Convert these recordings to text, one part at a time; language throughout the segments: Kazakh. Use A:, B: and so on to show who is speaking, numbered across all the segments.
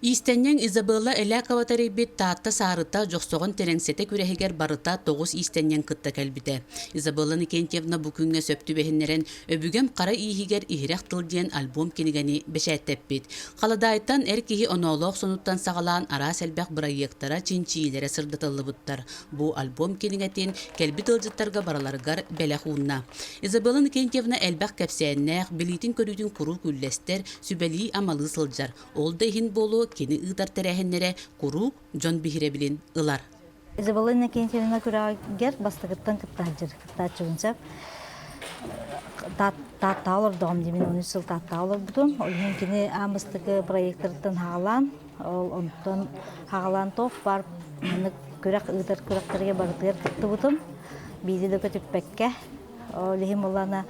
A: Истеннен Изабелла Элякова тарибит таатта саарыта жоксоҕон тереңсете күрэһигэр барыта тоҕус истеннен кытта кэлбите. Изабелла Никентьевна бу күнгө сөптү бэһиннэрэн өбүгем кара иихигэр иһирэх тылдиэн альбом кинигени бэшээттеппит. Халадаайттан эр киһи оноолоох сонуттан саҕалаан араа сэлбэх бырайыектара чинчиилэре сырдытыллыбыттар. Бу альбом кинигетин кэлби тылдьыттарга бараларыгар бэлэх уунна. Изабелла Никентьевна элбэх кэпсээннээх билиитин көрүүтүн куру күллэстер сүбэлии амалы сылдьар. Ол да иһин болу кини ыдар терәһеннәре куру жон бихире билин ылар.
B: Изабелла Иннокентьевна күрәгәр бастыгыттан кыттаҗыр, кыттачынча. Татталыр дом димен 13 ел татталыр бутун. Олын кини амыстыгы проекттардан хагалан, ол онтон хагалан топ бар. Мені күрәк ыдар күрәктерге бардыр кытты бутун. Биде дә көтүппәккә. Олыһым булана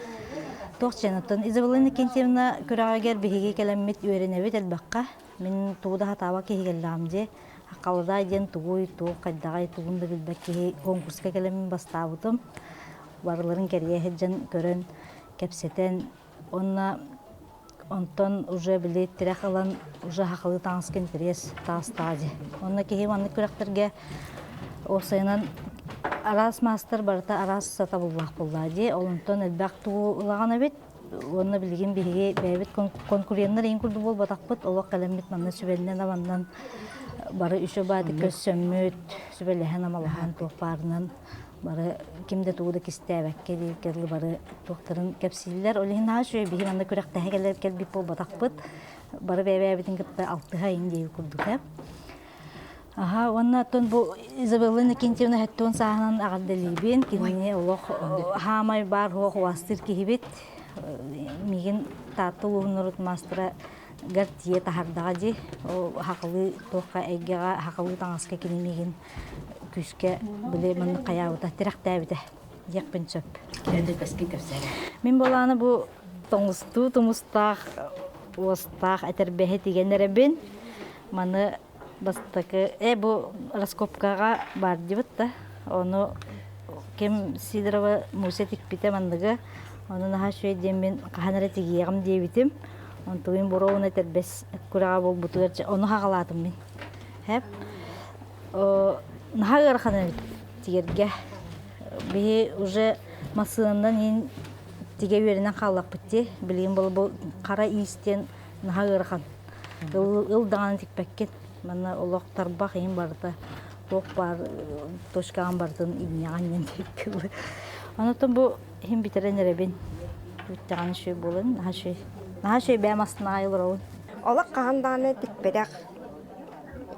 B: тохчанатын Изабелла Иннокентьевна күрәгәр биһиге кәләммит үйрәнәбит әлбәккә. Мен туда хатава кehigелламже акалда ден тугуй ту кайдагай тугунда билбекки конкурска келем бастабытым. Барларын керие хеджен көрөн кепсетен онтон уже билет тирахалан уже хакылы таңскен интерес тастади. Онна кеги манны күрәктерге осайнан арас мастер барта арас сатабуллах буллади. Олонтон элбак тугулагана бит. Онна билген биһиге бәбит конкуренттер иң күрдү бол батакпыт олак калемит манна сүбелнен аваннан бары үшө бады көссөммөт сүбелләһен амалахан топарнан бары кимде тууда кистәбәккә дигәрле бары доктырын кепсилләр олыһын хашуе биһи манна күрәктәһәгәләр келбит бол батакпыт бары бәбәбитин кытта алтыга инде күрдүк. Aha, ondan ton bu Изабелла Иннокентьевна хәттон саһанан агадделибин кине олох хамай бар хох вастыр кихибит миген тату нурут мастера гартие тахардагы хакылы тока эгега хакылы таңаска кинемиген күскә биле мен каябыта тирактабыта якпынчып кенде кескен кепсәле мен боланы бу тоңусту тумустак остак әтербәһе дигәннәре бин маны бастакы бу раскопкага бар дибитта оны кем Сидорова мусетик бите мандыгы оны наха шөйден мен каханара тигиягым дебитим он туин бороуна тербес курага бол бутуерче оны хагалатым мен хеп наха гархана тигерге би уже масындан ин тиге беренен халлак битти билген бол бу кара истен наха гархан ылдан тикпеккен мана олоктар бак ин барда ток бар тошкан бардын инняган тиккел анатон бу хим битеренере бен үттәгән шөй булын нашөй бәмасына айлырын
C: Олак каһанданы тикпедәк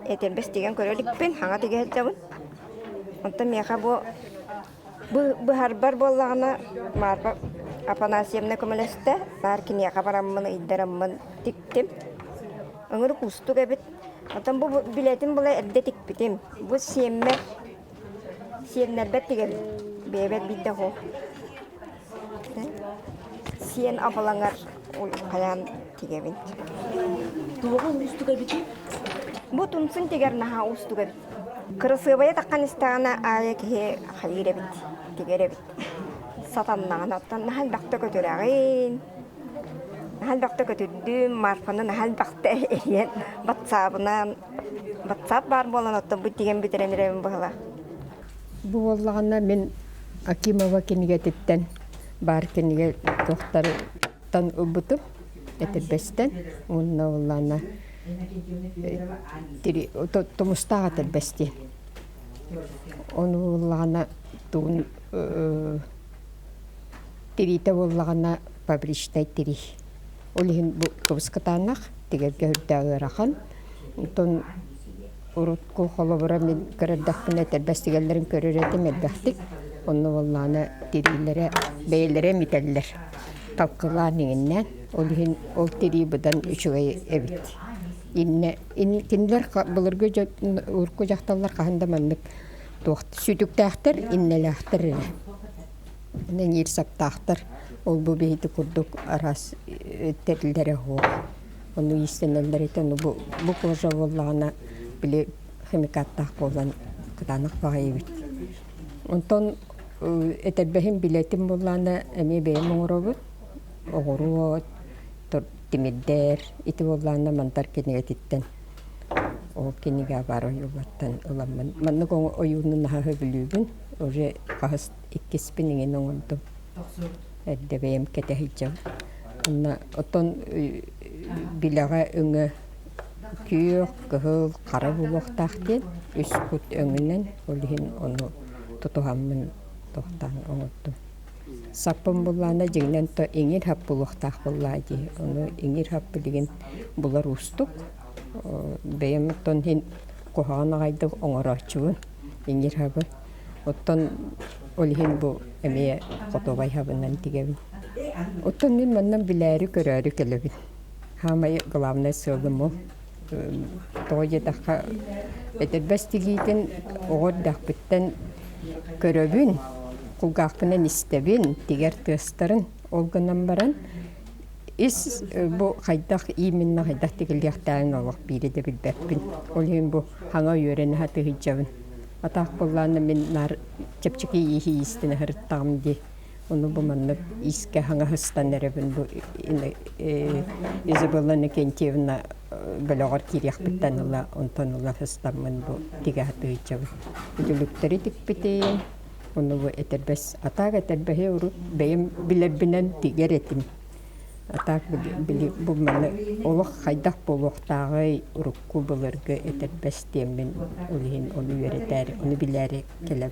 C: этелбес дигән көрәликпен хаңа тигә җабын онта меха бу харбар боллагына марба Афанасьевна көмелесте бар кине кабараммын иддараммын тиктем ыңыр кусту гәбит атам бу билетим була эрдә тикпитем бу сиеннәрбәт дигән бебет бидде хо сиен апалаңар ул каян тигәбин
A: Туган устуга бит.
C: бу тумсын тигәр наха устуга кырысыбая таккан истагана ая ке хайре бит тигәре бит сатаннан аттан нахал бакта көтөрәгин нахал бакта көтөрдү марфаны нахал бакта эриен батсап бар болан атта бу тигән битеренерем бала
D: Бу боллагана мен Акимова кинигетиттен бар киниге доктортан убуту этербестен унна боллана тири томустага тербести ону боллагана тун тирите боллагана фабричтай тири олихин бу томскатанах тигерге хүрдагырахан тон урутку холобура мен көрөддөкүнө тербестигелерин көрөрөтүм элбэхтик онну боллана тирилере бейлере мителлер талкылаанигиннен олихин ол тири будан үчүгэй эбит кинилер былыргы урку жакталлар каханда маннык сүтүктээхтер иннелээхтер нен ирсаптаахтар ол бу бейти курдук арас терилдере хоо ону истенелер этен бу кожа боллагана биле химикаттах болан кытанак багайбит. Онтон этербехин билетим боллана эми бейм оңоробут, огоруот, тимиддер, ити боллана мантар кенегетиттен. О кинига бар оюбаттан уламман. Манны кон оюнун наха билүбүн. Уже кахас иккиспинин оңдо. Эддебем кетехичем. Онна отон билага өңө күйөк кыһыл кара булуктахтен үскүт өңүнен олихин ону тутугаммын тохтан оңоттум. Саппын буллана жигнен то эңир хап булуктах буллади. Ону эңир хап билген булар устук. Бэйм тон хин кохана гайды оңорочу эңир хабы. Оттон олихин бу эме котобай хабынан тигебин. Оттон мен маннан билери көрөрү келебин. Хамай главный сылымы тойе даха этербестигитин огор дахбыттан көрөбүн кулгакпынан истебин тигер тыстарын олганан баран ис бу хайдах именно хайдах тигилгяхтаан олох бириде билбеппин. Олин бу хаңа үйөрен хаты хиджабын. Атақ болланы мен нар чепчики ихи истине хырттагымди. Onu bu manlık iske hanga hıstan erebin bu Izabella'nın kentiyevna belagar kiriyak bittanıla ontanıla hıstanmın bu tigahatı içabı. Üdülükleri dikbiteyin. Onu bu eterbes atak eterbehe urut beyim bilerbinen tiger etim. Atak bu manlık oluk haydak boluqtağı urukku bulurgu eterbes diyemin ulihin onu öğreter, onu bileri keleb.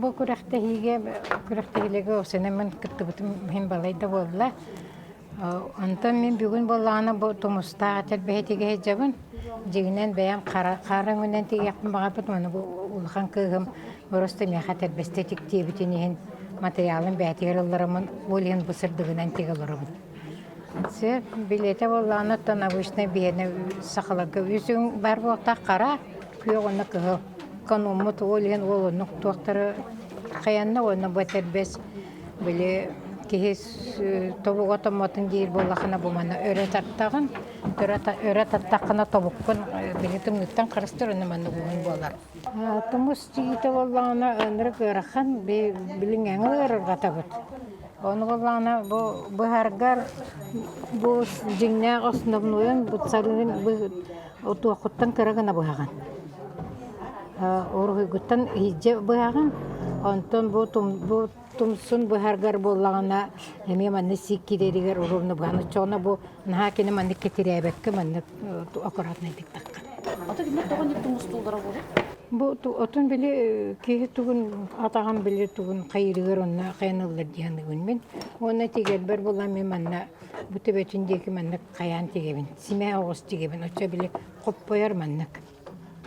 E: Bu kürektehilige o sene men kıttıbıtım hem balayda bolla. Ondan men bugün bollağına bu tumusta atel behetige hecabın. Jiginen beyam karang önen tigi yapın bağa bıt mana bu ulhan kığım. Burası mehater bestetik diye bitinihin materyalın behetiger olaramın bolien bu sırdığınan tigi olaramın. Sen bilete bollağına tanavuşna bihene sakalaga. Yüzün bar boğta kara küyo ona kığım. Kanumut olien olu noktuakları kayanna onu baterbes böyle kihis tobuğa tomatın değil bollağına bu mana öğret attağın öğret attağına tobukkun biletim nükten karıştır onu mana bugün bollar. Tumus çiğite bollağına önrü görəxən bilin əngə örür qatabıt. Onu bollağına bu hargar bu jingna qosnabnoyun bu salinin bu otuaquttan kırağına boğağın. Orhu guttan hijje boğağın. Ondan bu tumsun bu hargar bollağına hemi manne sikki dediger ururnu boğağını çoğuna bu nahakini manne ketirebekke manne akaratna dik takkan.
A: Ata kimler toğun yip tumus tuğdara olur?
E: Bu otun bile ki tuğun atağın bile tuğun kayırıgar onna kayanılır diyanı günmen. Ona tiger ber bollağın manne bu tebetindeki manne kayan tigebin. Sime ağız tigebin. Oça bile koppoyar manne.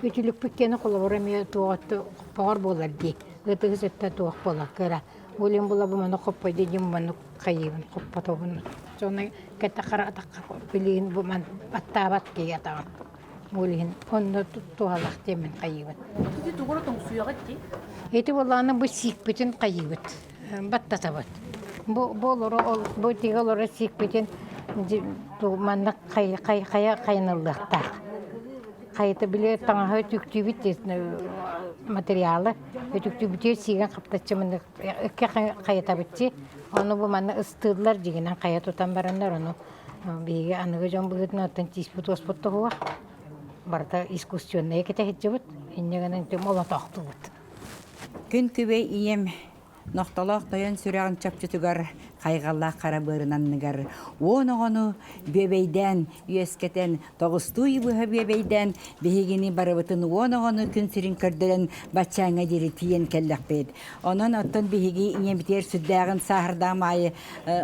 E: Ütülük pükkeni kolaboramaya tuğattı koppoğar bolar diye. Gıtıgız ette tuğak bolar kıra. Olin bola bu manne koppoy dediğim manne kayıbın koppatobun. Sonra kete kara atakka bilin bu man attabat ki atağın. Olin onu tuğalak demin kayıbın.
A: Tüti tuğura tong suya gitti.
E: Eti bollağına bu sikpetin kayıbıt. Battatabat. Bu tigalara sikpetin manne kayanıldıqta. Kayıtı bile tanağı tüktübüt materyali. Tüktübütü sigen kaptatçımını kayıta bitti. Onu bu manne ıstıdılar jiginen kaya tutan baranlar onu. Bege anıgı jon bugün otan tisput osputta huwa. Barta iskusyonne kete hecebut. İnnegenin tüm ola tahtubut.
F: Күн күбей ием ноқталақ тойон сүрәғін чапчытыгар қайғаллақ қарабырынанныгар. Оноғыну бебейден, үйескетен, тоғыстуй бұға бебейден, бейгені барыбытын оноғыну күн сірін көрділін бачаңа дері тиен келләқ бейд. Онын оттын бейгі иембітер сүддәғін сағырдам айы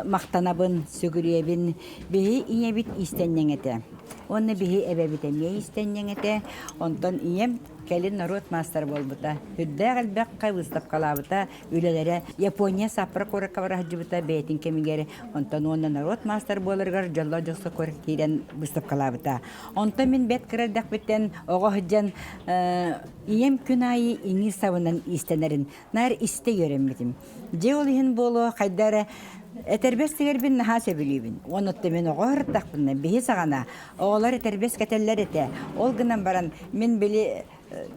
F: мақтанабын, сүгіребін, бейгі иембіт истеннен еті. Оны бейгі әбәбітеме истеннен еті, онтын ием Келин народ мастер болбута. Хүддәгәл бәккә выстап калабыта. Үлеләре Япония сапыр коры кавара җибыта бәйтин кемигәре. Онтан онда народ мастер булыргар җалла җысы кор кирен выстап калабыта. Онта мин бет кирәдәк битен ого һәҗән ием күнайы иңи савынан истенерин. Нар исте йөрәмдим. Җеолин боло кайдара Этербес тигер бин нахасе билибин. Онотты мен огортак бин бихи сагана. Оглар этербес кетеллер эте. Ол гынан баран мен били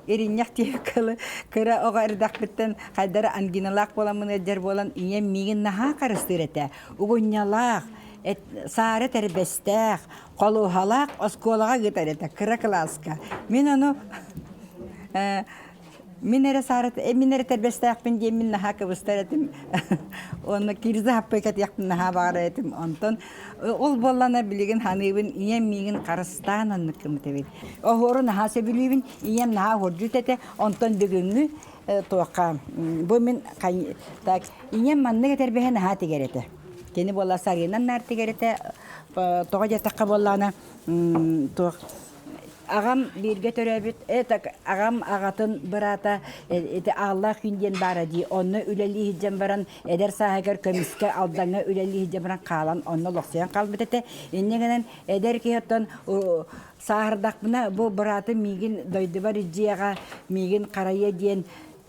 F: эриньяк тиекалы кыра огардак биттен кайдара ангиналак боламын эдер болан ием мигин наха карыстыр эте. Угуньялак сары тербестәк, қолуғалақ, осколаға гитар ете, кыра класска. Мен оны Минере сарат, минере тербестәкпен дем мин наха кыбыстар этим. Оны кирзе хаппайкат яктын наха бара этим. Онтон ол боллана билеген ханыбын ием мигин Карыстан анны кымтыбыт. Охору наха себилибин ием наха хоржут эте. Онтон бүгүнгү тока. Бу мен так ием манны тербеhe наха тигерете. Кени болла сарынан нар тигерете. Тога жатакка боллана ток Агам бирге төрөбүт, агам агатын бирата, Алла күнден бара ди, онны үлели хиджен баран, эдер сахагар көміске алдаңа үлели хиджен баран қалан, онны лоқсиян қалбыт эте. Еннегенен эдер кейоттан сахардақпына бұл бираты мигин дойды бар иджияға, мигин қарайы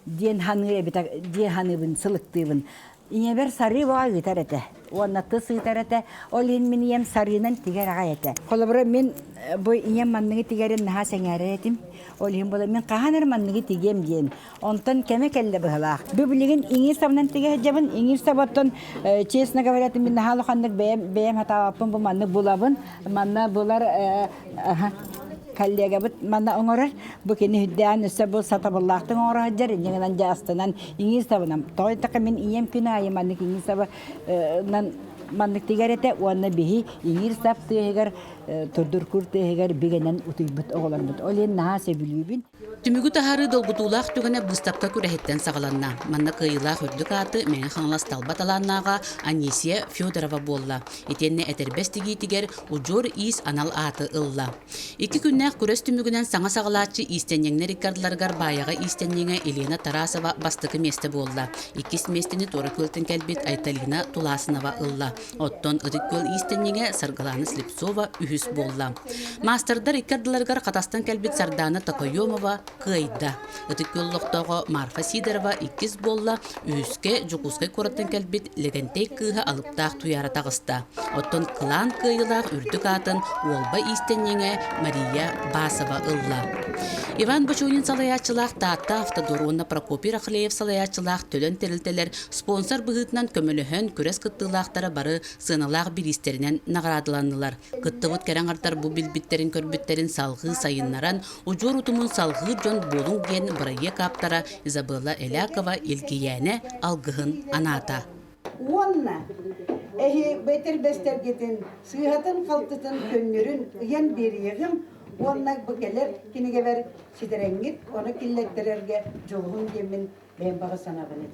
F: ден ханыбын, сылықтыбын. Инебер сары боğa гитар эте. Оннаты сыйтар эте. Ол мен ием сарынан тигер ага эте. Колобра мен бу ием манныгы тигерин наха сеңәре этим. Ол бола мен каханыр манныгы тигем ден. Онтон кеме келде быхлах. Бу билеген иңир сабынан тиге жабын. Иңир сабаттан честно говоря, мен нахалы ханнык бем хатапын бу маннык булабын. Манна булар коллега бит мана оңорар бу кени хүддән үсә бу сатабыллахтың оңора хаҗар иннән җастынан иңис табынам той така мен ием күнә яман иңис таба нан маннык тигарете уанна бихи иңис тапты егер турдур күрте егер бигенен утыйбыт оглар бит олен наасе билүбин
A: Түмүгү тахары долгутулах түгәнә бустапка күрәһеттән сагаланна. Манна кыйла хүрдүк аты мен ханлас талбат аланнага Анисия Федорова болла. Итенне этербестиги тигер уҗор ис анал аты ылла. 2 күннәк күрәс түмүгүнән саңа сагалачы истеннеңне Рикардларгар баяга истеннеңе Елена Тарасова бастыкы месте болла. 2 местени торы көлтен кәлбит Айталина Туласынова ылла. Оттон ытыккөл истеннеңе Саргаланы Слепцова үһүс болла. Мастердар Рикардларгар катастан кәлбит Сардана Такойомова кыйда. Ытыккөллоктого Марфа Сидорова 2 болла, үһүскә жукускай кораттан кәлбит легентей кыйга алыптак туяра тагыста. Оттон клан кыйылак үрдүк атын Олба истеннеңе Мария Басова ылла. Иван Бачунин салаячылах Тата Автодорона Прокопий Рахлеев салаячылах төлөн терилтелер спонсор быгытынан көмөлөһөн көрәс кыттылактары бары сыналак биристеринен наградыланнылар. Кыттыбыт кераңартар бу билбиттерин көрбүттерин салгы сайыннаран уҗор утумун салгы жон болуң ген бырайы каптара Изабелла Элякова илгияне алгыһын аната.
G: Уонна бетер бестергетин сыйхатын калтытын көннөрүн ыян бериегим уоннак быкелер киниге бер сидереңгит оны киллеттерерге жолгун демин мен бага санабын.